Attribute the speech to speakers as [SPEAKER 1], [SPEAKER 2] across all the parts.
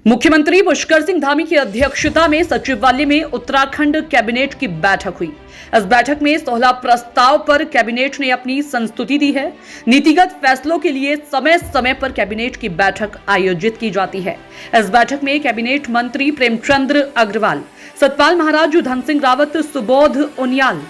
[SPEAKER 1] मुख्यमंत्री पुष्कर सिंह धामी की अध्यक्षता में सचिवालय में उत्तराखंड कैबिनेट की बैठक हुई। इस बैठक में 16 प्रस्ताव पर कैबिनेट ने अपनी संस्तुति दी है। नीतिगत फैसलों के लिए समय समय पर कैबिनेट की बैठक आयोजित की जाती है। इस बैठक में कैबिनेट मंत्री प्रेमचंद्र अग्रवाल, सतपाल महाराज, धन सिंह रावत, सुबोध उनियाल,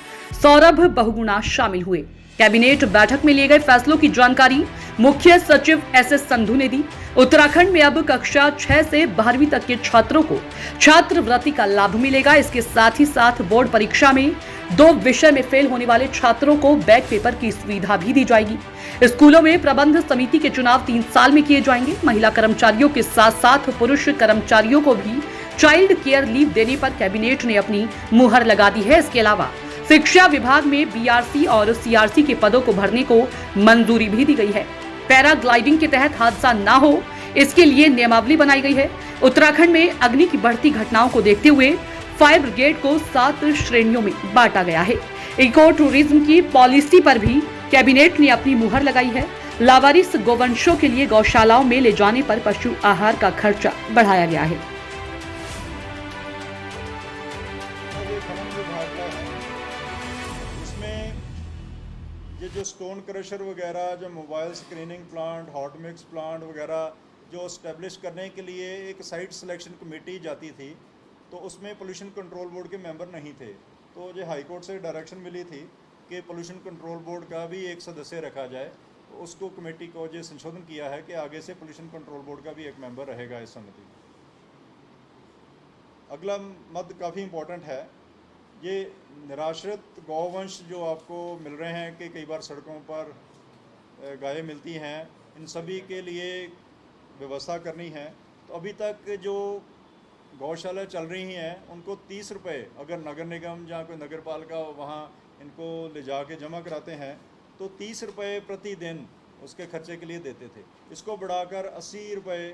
[SPEAKER 1] सौरभ बहुगुणा शामिल हुए। कैबिनेट बैठक में लिए गए फैसलों की जानकारी मुख्य सचिव एस संधू ने दी। उत्तराखंड में अब कक्षा 6 से 12वीं तक के छात्रों को छात्रवृत्ति का लाभ मिलेगा। इसके साथ ही साथ बोर्ड परीक्षा में 2 विषय में फेल होने वाले छात्रों को बैक पेपर की सुविधा भी दी जाएगी। स्कूलों में प्रबंध समिति के चुनाव 3 साल में किए जाएंगे। महिला कर्मचारियों के साथ साथ पुरुष कर्मचारियों को भी चाइल्ड केयर लीव देने पर कैबिनेट ने अपनी मुहर लगा दी है। इसके अलावा शिक्षा विभाग में बीआरसी और सीआरसी के पदों को भरने को मंजूरी भी दी गई है। पैराग्लाइडिंग के तहत हादसा न हो, इसके लिए नियमावली बनाई गई है। उत्तराखंड में अग्नि की बढ़ती घटनाओं को देखते हुए फायर ब्रिगेड को 7 श्रेणियों में बांटा गया है। इको टूरिज्म की पॉलिसी पर भी कैबिनेट ने अपनी मुहर लगाई है। लावारिस गोवंशों के लिए गौशालाओं में ले जाने पर पशु आहार का खर्चा बढ़ाया गया है।
[SPEAKER 2] ये जो स्टोन क्रशर वगैरह, जो mobile screening plant, hot mix plant वगैरह जो इस्टेब्लिश करने के लिए एक साइट सिलेक्शन कमेटी जाती थी, तो उसमें पोल्यूशन कंट्रोल बोर्ड के मेंबर नहीं थे। तो जो हाई कोर्ट से डायरेक्शन मिली थी कि पोल्यूशन कंट्रोल बोर्ड का भी एक सदस्य रखा जाए, तो उसको कमेटी को जो संशोधन किया है कि आगे से पोल्यूशन कंट्रोल बोर्ड का भी एक मेंबर रहेगा इस समिति में। अगला मद काफ़ी इम्पोर्टेंट है। ये निराश्रित गौवंश जो आपको मिल रहे हैं कि कई बार सड़कों पर गायें मिलती हैं, इन सभी के लिए व्यवस्था करनी है। तो अभी तक जो गौशाला चल रही हैं उनको 30 रुपये, अगर नगर निगम या कोई नगर पालिका वहाँ इनको ले जा के जमा कराते हैं तो 30 रुपये प्रतिदिन उसके खर्चे के लिए देते थे। इसको बढ़ाकर 80 रुपये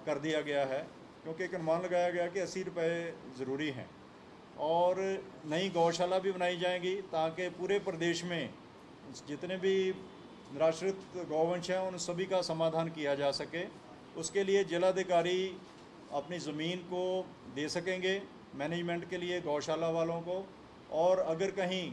[SPEAKER 2] कर दिया गया है, क्योंकि एक अनुमान लगाया गया कि 80 रुपये ज़रूरी हैं। और नई गौशाला भी बनाई जाएंगी ताकि पूरे प्रदेश में जितने भी निराश्रित गौवंश हैं उन सभी का समाधान किया जा सके। उसके लिए जिलाधिकारी अपनी ज़मीन को दे सकेंगे मैनेजमेंट के लिए गौशाला वालों को। और अगर कहीं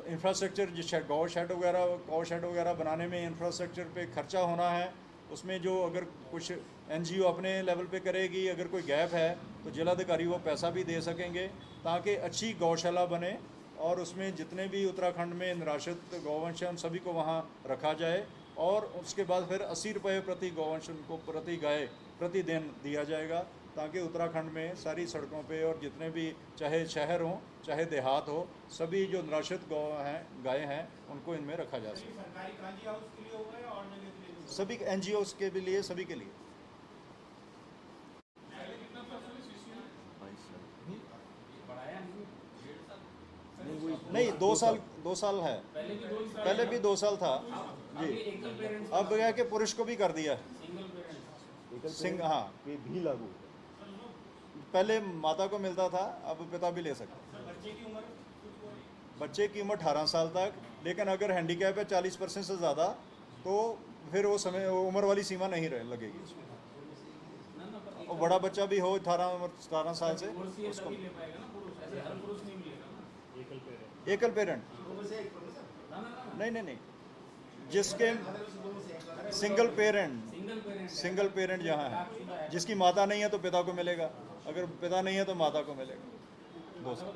[SPEAKER 2] इंफ्रास्ट्रक्चर गौ शेड वगैरह बनाने में इंफ्रास्ट्रक्चर पे खर्चा होना है, उसमें जो अगर कुछ एनजीओ अपने लेवल पे करेगी, अगर कोई गैप है तो जिलाधिकारी वो पैसा भी दे सकेंगे ताकि अच्छी गौशाला बने और उसमें जितने भी उत्तराखंड में निराश्रित गौवंश हैं उन सभी को वहाँ रखा जाए। और उसके बाद फिर 80 रुपये प्रति गौवंश उनको प्रति गाय प्रतिदिन दिया जाएगा, ताकि उत्तराखंड में सारी सड़कों पे और जितने भी चाहे शहर हों चाहे देहात हो, सभी जो निराश्रित गाय हैं उनको इनमें रखा जा सके। सभी एनजीओ के भी लिए, सभी के लिए। नहीं, 2 साल है। पहले भी 2 साल था जी। अब क्या कि पुरुष को भी कर दिया सिंह, हाँ भी लागू। पहले माता को मिलता था, अब पिता भी ले सकता। बच्चे की उम्र 18 साल तक, लेकिन अगर हैंडीकैप है 40% से ज़्यादा तो फिर वो समय उम्र वाली सीमा नहीं लगेगी उसमें। और बड़ा बच्चा भी हो 18 साल से उसको एकल पेरेंट नहीं, जिसके सिंगल पेरेंट जहाँ है, जिसकी माता नहीं है तो पिता को मिलेगा, अगर पिता नहीं है तो माता को मिलेगा। 2 साल